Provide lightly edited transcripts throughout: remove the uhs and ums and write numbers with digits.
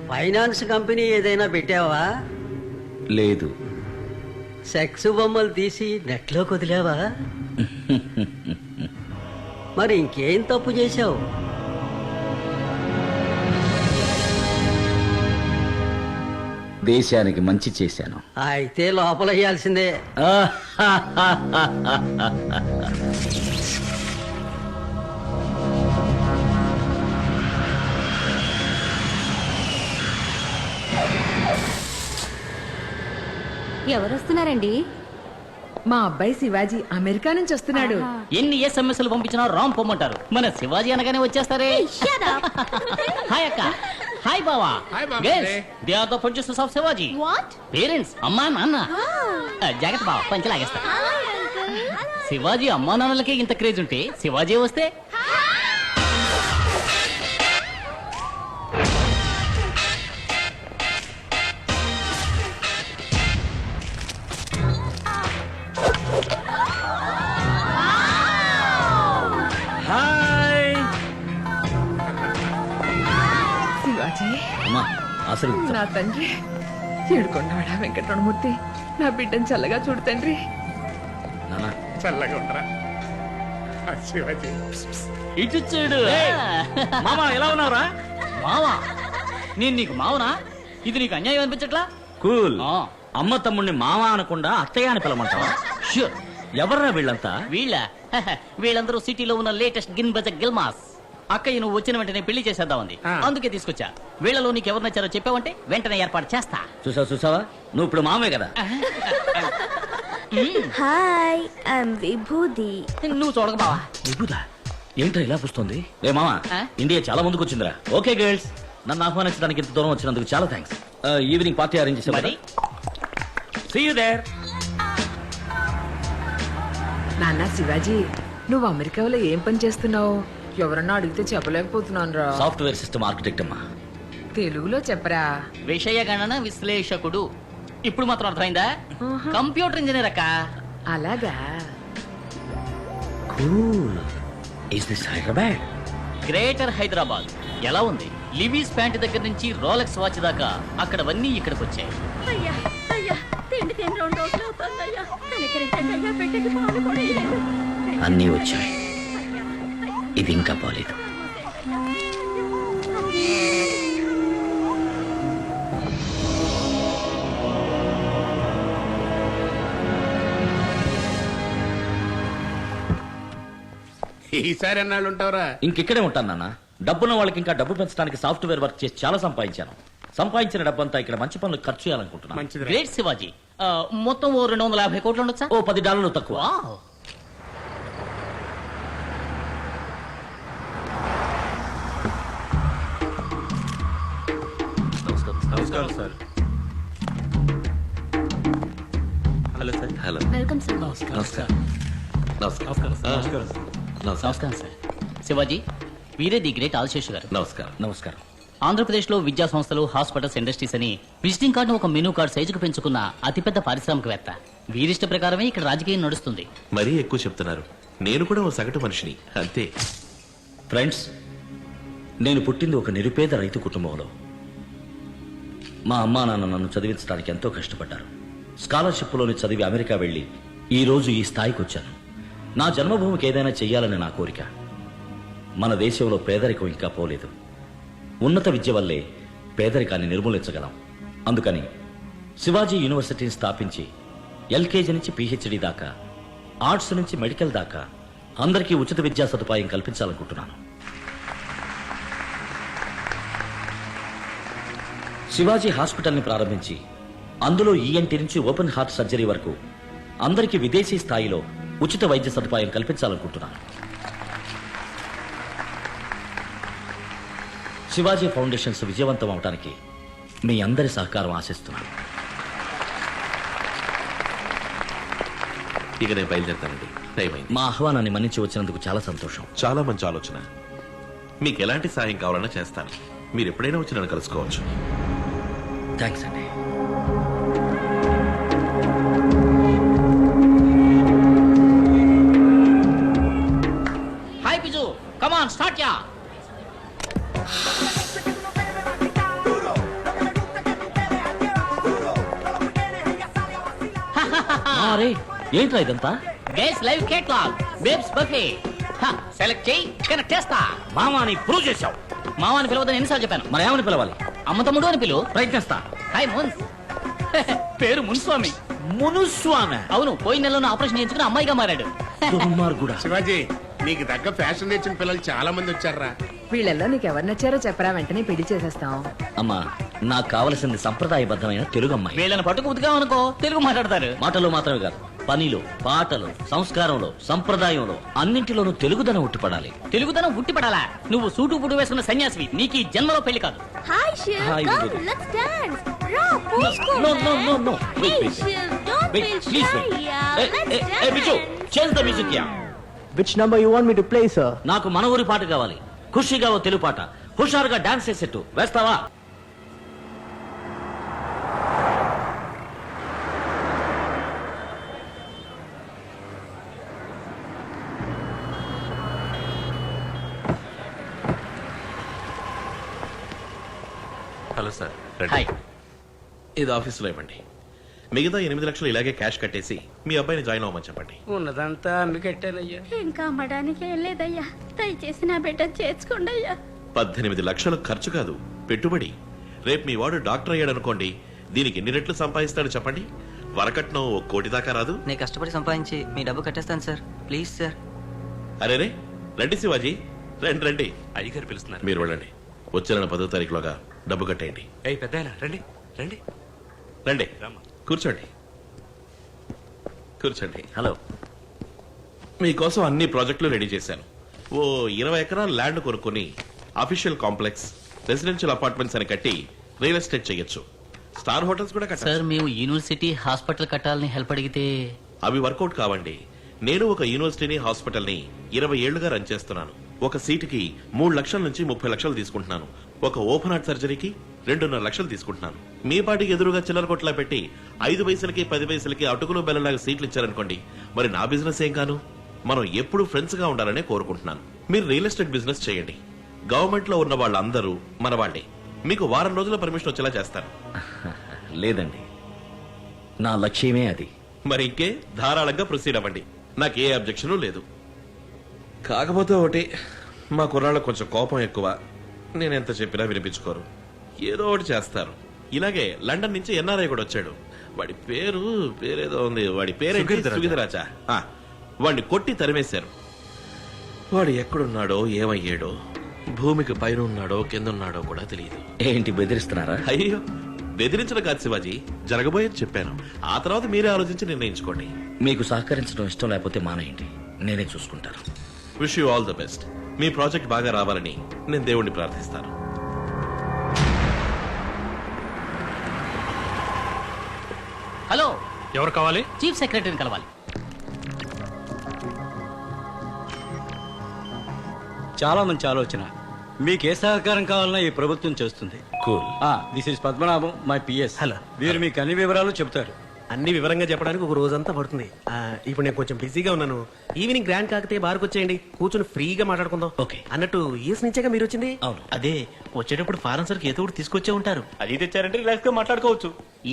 Finance company ఏదైనా పెట్టావా? లేదు. సెక్స్ బొమ్మలు తీసి నెట్లో వదిలావా? మరి ఇంకేం తప్పు చేశావు? దేశానికి మంచి చేశాను. అయితే లోపల వేయాల్సిందే. ఎవరు వస్తున్నారండి? మా అబ్బాయి శివాజీ అమెరికా నుంచి వస్తున్నాడు. ఎన్ని ఎస్ఎంఎస్లు పంపించినా రామ్ పొమ్మంటారు. మన శివాజీ అనగానే వచ్చేస్తారే. హాయ్ అక్క. హాయ్ బావా. They are the producers of Shivaji. Parents అమ్మా నాన్న. జాగ్రత్త బావా, పంచి లాగేస్తా. శివాజీ అమ్మా నాన్నలకే ఇంత క్రేజ్ ఉంటే శివాజీ వస్తే శివాజీ అసలు నా తండ్రి ఏడుకొండవాడ వెంకటరమణమూర్తి, నా బిడ్డను చల్లగా చూడు తండ్రి. చల్లగా ఉండరా శివాజీ. ఇటు చూడు. మామా ఎలా ఉన్నావురా? మావా? నేను నీకు మావనా? ఇది నీకు అన్యాయం అనిపించట్లా? కూల్. అమ్మ తమ్ముడిని మావా అనకుండా అత్తయ్య అని పిలమంటావా? ష్యూర్. ఎవర్రా వీళ్ళంతా? వీళ్ళందరూ సిటీలో ఉన్న లేటెస్ట్ గిన్బజ గిల్మాస్. అక్కయ్య నువ్వు వచ్చిన వెంటనే పెళ్లి చేసేద్దామంది, అందుకే తీసుకొచ్చా. వీళ్ళలో నీకు ఎవరు నచ్చారో చెప్పావంటే వెంటనే ఏర్పాటు చేస్తా. చూసావా, నువ్వు ఇప్పుడు మామే కదా. హాయ్, ఐఎమ్ విభూది. నువ్వు చూడక బావా. విభూదా ఏంట్రా ఇలా పుస్తుంది? రే మామా, ఇండియా చాలా ముందుకు వచ్చిందిరా. ఓకే గర్ల్స్, నన్ను ఆహ్వానించడానికి ఇంత దూరం వచ్చినందుకు చాలా థ్యాంక్స్. ఈవినింగ్ పార్టీ అరేంజ్ చేసా. మరి సీ యు దేర్. నాన్న శివాజీ, నువ్వు అమెరికాలో ఏం పని చేస్తున్నావు? ఎవరన్నా అడిగితే చెప్పలేకపోతున్నాను రా. సాఫ్ట్వేర్ సిస్టమ్ ఆర్కిటెక్ట్ అమ్మా. తెలుగులో చెప్పరా. విషయ గణన విశ్లేషకుడు. ఇప్పుడు మాత్రం అర్థమైందా? కంప్యూటర్ ఇంజనీర్ అక్క. అలాగా. Cool. Is this Hyderabad? Greater Hyderabad. ఎలా ఉంది? లివీస్ ప్యాంట్ దగ్గర నుంచి రోలెక్స్ వాచ్ దాకా అక్కడవన్నీ ఇక్కడికి వచ్చాయి. అన్నీ వచ్చాయి, ఇది ఇంకా పోలేదు. ఈసారి ఎన్నాళ్ళు ఉంటావురా? ఇంకెక్కడే ఉంటాను నాన్న. డబ్బున్న వాళ్ళకి ఇంకా డబ్బు పెంచడానికి సాఫ్ట్వేర్ వర్క్ చేసి చాలా సంపాదించాను. సంపాదించిన డబ్బంతా ఇక్కడ మంచి పనులు ఖర్చు చేయాలనుకుంటున్నాను. మంచిది. గ్రేట్ శివాజీ. మొత్తం ఓ 250 కోట్లు ఉండొచ్చా? ఓ $10 తక్కువ. వావ్. నమస్కారం sir. Hello sir. Hello. Welcome sir. నమస్కారం. నమస్కారం సార్. శివాజీ, వీరే ది గ్రేట్ ఆల్శేషు గారు. నమస్కారం. ఆంధ్రప్రదేశ్ లో విద్యా సంస్థలు, హాస్పిటల్స్, ఇండస్ట్రీస్ అని విజిటింగ్ కార్డు ఒక మెనూ కార్డు సైజుకు పెంచుకున్న అతిపెద్ద పారిశ్రామికవేత్త. వీరిష్ట ప్రకారమే ఇక్కడ రాజకీయం నడుస్తుంది. మరీ ఎక్కువ చెప్తున్నారు. నేను కూడా ఓ సగటు మనిషిని, అంతే. ఫ్రెండ్స్, నేను పుట్టింది ఒక నిరుపేద రైతు కుటుంబంలో. మా అమ్మా నాన్న నన్ను చదివించడానికి ఎంతో కష్టపడ్డారు. స్కాలర్షిప్లోని చదివి అమెరికా వెళ్లి ఈ రోజు ఈ స్థాయికి వచ్చాను. నా జన్మభూమికి ఏదైనా చెయ్యాలని నా కోరిక. మన దేశంలో పేదరికం ఇంకా పోలేదు. ఉన్నత విద్య వల్లే పేదరికాన్ని నిర్మూలించగలం. అందుకని శివాజీ యూనివర్సిటీని స్థాపించి ఎల్కేజీ నుంచి పిహెచ్డి దాకా, ఆర్ట్స్ నుంచి మెడికల్ దాకా అందరికీ ఉచిత విద్యా సదుపాయం కల్పించాలనుకుంటున్నాను. శివాజీ హాస్పిటల్ని ప్రారంభించి అందులో ఈఎన్టీ నుంచి ఓపెన్ హార్ట్ సర్జరీ వరకు అందరికీ విదేశీ స్థాయిలో ఉచిత వైద్య సదుపాయం కల్పించాలనుకుంటున్నాను. శివాజీ ఫౌండేషన్స్ విజయవంతం అవడానికి మీ అందరి సహకారం ఆశిస్తున్నాను. ఇక నేను బయలుదేరుతానండి, టైం అయింది. మా ఆహ్వానాన్ని మన్నించి వచ్చినందుకు చాలా సంతోషం. చాలా మంచి ఆలోచన. మీకు ఎలాంటి సాయం కావాలన్నా చేస్తాను. మీరు ఎప్పుడైనా వచ్చి నన్ను కలుసుకోవచ్చు. థ్యాంక్స్ అండి. హాయ్ పిజు, కమ్ ఆన్ స్టార్ట్ యా. అరే ఏంట్రా ఇదంతా? Guys live catalogue babes buffet select చేయి కనెక్ట్ చేస్తా. మామాని ప్రూవ్ చేశావు. మావాని పిలవదని ఎన్నిసార్లు చెప్పాను. మరి ఏమని పిలవాలి? అమ్మ తమ్ముడు అని పిలువు. ప్రయత్నిస్తా. హాయ్ మున్స్. పేరు మున్స్వామి. మునుస్వామి. అవును, పోయిన నెలలో ఆపరేషన్ చేయించుకుని అమ్మాయిగా మారాడు. దుర్మార్గుడా. శివాజీ నీకు తగ్గ ఫ్యాషన్ తెచ్చిన పిల్లలు చాలా మంది వచ్చారా. వీళ్ళల్లో నీకు ఎవరు నచ్చారో చెప్పరా, వెంటనే పెళ్లి చేసేస్తాం. అమ్మా, నాకు కావలసింది సంప్రదాయబద్ధమైన తెలుగు అమ్మాయి. వీళ్ళని పట్టుకు ఉతిగా అనుకో తెలుగు మాట్లాడతారు. మాటలు మాత్రమే కాదు, పనిలో, పాటలు, సంస్కారంలో, సంప్రదాయంలో అన్నింటిలోనూ తెలుగుదనం ఉట్టిపడాలి. తెలుగుదనం ఉట్టిపడాలా? నువ్వు సూటు పుడు వేసుకున్న సన్యాసివి, నీకు ఈ జన్మలో పెళ్లి కాదు. Hi Shiv, Hi, come, Vibhuti. let's dance. Ra, posko. No, no, no, no. Wait, Hey wait, wait. Shiv, don't Wait, feel please shy, wait. yeah. Hey, Let's hey, dance. hey, Bichu, change the music here. Which number you want me to play, sir? నాకు మన ఊరి పాట కావాలి. ఖుషిగా ఓ తెలుగు పాట, హుషారుగా dance చేసేట్టు. వేస్తావా? Hello sir, hi. ఇది ఆఫీసులో ఇవ్వండి. మిగతా 8 లక్షలు ఇలాగే క్యాష్ కట్టేసి మీ అబ్బాయిని జాయిన్ అవ్వమని చెప్పండి. ఉన్నదంతా అమ్మికట్టానయ్యా. ఇంకా అమ్మడానికి ఏం లేదయ్యా, దయచేసి నా బిడ్డ చేర్చుకోండి అయ్యా. 18 లక్షలు ఖర్చు కాదు, పెట్టుబడి. రేపు మీ వాడు డాక్టర్ అయ్యాడు అనుకోండి, దీనికి ఎన్ని రెట్లు సంపాదిస్తాడు చెప్పండి? వరకట్నం 1 కోటి దాకా రాదు. నేను కష్టపడి సంపాదించి మీ డబ్బు కట్టేస్తాను సార్, ప్లీజ్ సార్. అరే రే, రండి శివాజీ, రండి రండి. అయ్యగారు పిలుస్తున్నారు. మీరు వెళ్ళండి. వచ్చే నెల 10వ తారీఖులోగా డబ్బు కట్టేయండి. ఏయ్ పెద్ద రండి రండి. రండి, కూర్చోండి కూర్చోండి. హలో. మీకోసం అన్ని ప్రాజెక్టులు రెడీ చేశాను. ఓ 20 ఎకరాల ల్యాండ్ కొనుక్కొని అఫీషియల్ కాంప్లెక్స్, రెసిడెన్షియల్ అపార్ట్మెంట్స్ అని కట్టి రియల్ ఎస్టేట్ చేయొచ్చు. స్టార్ హోటల్స్ కూడా సార్, కట్టారు. మేము యూనివర్సిటీ హాస్పిటల్ కట్టాలని హెల్ప్ అడిగితే అవి వర్కౌట్ కావండి. నేను ఒక యూనివర్సిటీని, హాస్పిటల్ని 20 ఏళ్లుగా రన్ చేస్తున్నాను. ఒక సీటుకి 3 లక్షల నుంచి 30 లక్షలు తీసుకుంటున్నాను. ఒక ఓపెన్ హార్ట్ సర్జరీకి 2.5 లక్షలు తీసుకుంటున్నాను. మీ పాటికి ఎదురుగా చిల్లర కొట్లా పెట్టి 5 పైసలకి 10 పైసలకి అటుకులు బెల్లలాగా సీట్లు ఇచ్చారనుకోండి, మరి నా బిజినెస్ ఏం కాను? మనం ఎప్పుడు ఫ్రెండ్స్ గా ఉండాలనే కోరుకుంటున్నాను. మీరు రియల్ ఎస్టేట్ బిజినెస్ చేయండి. గవర్నమెంట్ లో ఉన్న వాళ్ళందరూ మన వాళ్ళే. మీకు వారం రోజుల పర్మిషన్ వచ్చేలా చేస్తాను. లేదండి, నా లక్ష్యమే అది. మరి ఇంకే ధారాళంగా ప్రొసీడ్ అవ్వండి. నాకు ఏ అబ్జెక్షన్ లేదు. కాకపోతే ఒకటి, మా కుర్రాళ్ళకు కొంచెం కోపం ఎక్కువ. నేను ఎంత చెప్పినా వినిపించుకోరు, ఏదో ఒకటి చేస్తారు. ఇలాగే లండన్ నుంచి ఎన్ఆర్ఐ కూడా వచ్చాడు. వాడి పేరేదో ఉంది. వాడి పేరు సుగీధరాజా. వాడిని కొట్టి తరిమేశారు. వాడు ఎక్కడున్నాడో, ఏమయ్యాడో, భూమికి పైన ఉన్నాడో కింద ఉన్నాడో కూడా తెలియదు. ఏంటి బెదిరిస్తున్నారా? అయ్యో, బెదిరించడం కాదు శివాజీ, జరగబోయేది చెప్పాను. ఆ తర్వాత మీరే ఆలోచించి నిర్ణయించుకోండి. మీకు సహకరించడం ఇష్టం లేకపోతే మానేయండి, నేనే చూసుకుంటాను. Wish you all the best. Me project బాగా రావాలని నేను దేవుణ్ణి ప్రార్థిస్తాను. హలో, ఎవరు కావాలి? చీఫ్ సెక్రటరీని కలవాలి. చాలా మంచి ఆలోచన. మీకు ఏ సహకారం కావాలన్నా ఈ ప్రభుత్వం చేస్తుంది. Cool. This is Padmanabham, my PS. Hello. వీరు మీకు అన్ని వివరాలు చెప్తారు. అన్ని వివరంగా చెప్పడానికి ఒక రోజంతా పడుతుంది. ఇప్పుడు నేను కొంచెం బిజీగా ఉన్నాను. ఈవినింగ్ గ్రాండ్ కాకతే బార్కి వచ్చేయండి, కూర్చొని ఫ్రీగా మాట్లాడుకుందాం. ఓకే. అన్నట్టు యూఎస్ నుంచేగా మీరు వచ్చింది? అవును. అదే, వచ్చేటప్పుడు ఫారెన్ సరికి ఏదో ఒకటి తీసుకొచ్చే ఉంటారు. అది తెచ్చారంటే రిలాక్స్ గా మాట్లాడుకోవచ్చు.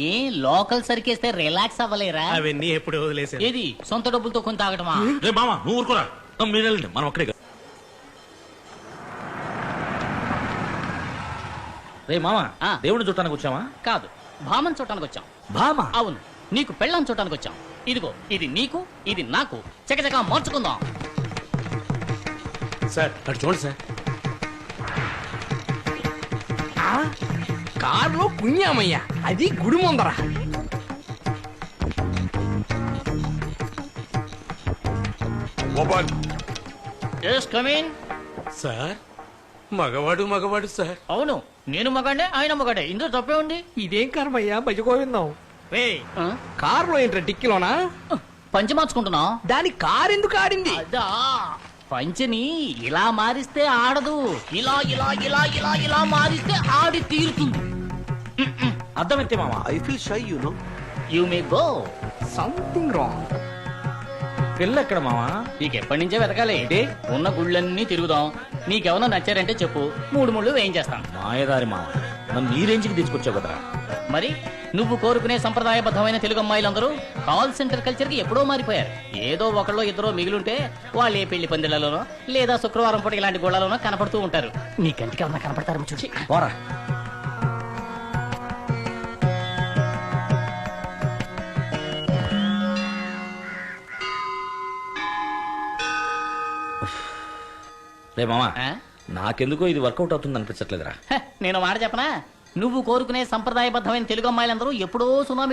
ఏ లోకల్ సరికేస్తే రిలాక్స్ అవ్వలేరా? అవన్నీ ఎప్పుడు వదిలేసాను. ఏది సొంత డబ్బులతో కొంత తాగటమా? రే మామ, నువ్వు ఊరుకోరా. మీరు వెళ్ళండి, మనం అక్కడే. రే మామ, దేవుడిని చూడటానికి వచ్చావా? కాదు, భామన్ చూడటానికి వచ్చాం. భామ? అవును, నీకు పెళ్ళాం చూడటానికి వచ్చాం. ఇదిగో, ఇది నీకు, ఇది నాకు. చకచకా మార్చుకుందాం. సార్ అటు చూడండి సార్. కారులో పుణ్యామయ్య, అది గుడి ముందర. Yes, come in. సార్, మగవాడు సార్. అవును, నేను మగాడే, ఆయన మగాడే. ఇందులో తప్పే ఉంది. ఇదేం కర్మయ్యా, భజగోవిందాం. రే, ఆ? కారులో ఏంట్రా డిక్కిలోనా? పంచి మార్చుకుంటున్నాం. దాని కారు ఎందుకు ఆడింది? అదా, పంచని ఇలా మారిస్తే ఆడదు, ఇలా ఇలా ఇలా ఇలా ఇలా మారిస్తే ఆడి తీరుతుంది. అర్థమైతే మామ. I feel shy, you know. You may go. Something wrong. పిల్ల ఎక్కడ మావా? నీకు ఎప్పటి నుంచే వెతకాలి. ఉన్న గుళ్ళన్నీ తిరుగుదాం. నీకెవరన్నా నచ్చారంటే చెప్పు, 3 ముళ్ళు వేయించేస్తాను. మాయదారి మామ, నన్ను ఈ రేంజ్కి తీసుకొచ్చావు కదరా. మరి నువ్వు కోరుకునే సంప్రదాయబద్ధమైన తెలుగు అమ్మాయిలందరూ కాల్ సెంటర్ కల్చర్ కి ఎప్పుడో మారిపోయారు. ఏదో ఒకళ్ళో ఇద్దరో మిగిలుంటే వాళ్ళు ఏ పెళ్లి పందిళ్లలోనో లేదా శుక్రవారం పూట ఇలాంటి గోళాలోనో కనపడుతూ ఉంటారు. నీ కంటికి ఎవరన్నా కనపడతారు చూసి పోరా. రే మామా, నాకెందుకో ఇది వర్కౌట్ అవుతుంది అనిపించట్లేదురా. నేను మాట చెప్పనా, నువ్వు కోరుకునే సంప్రదాయబద్ధమైన తెలుగు అమ్మాయిలందరూ ఎప్పుడో సునామీలో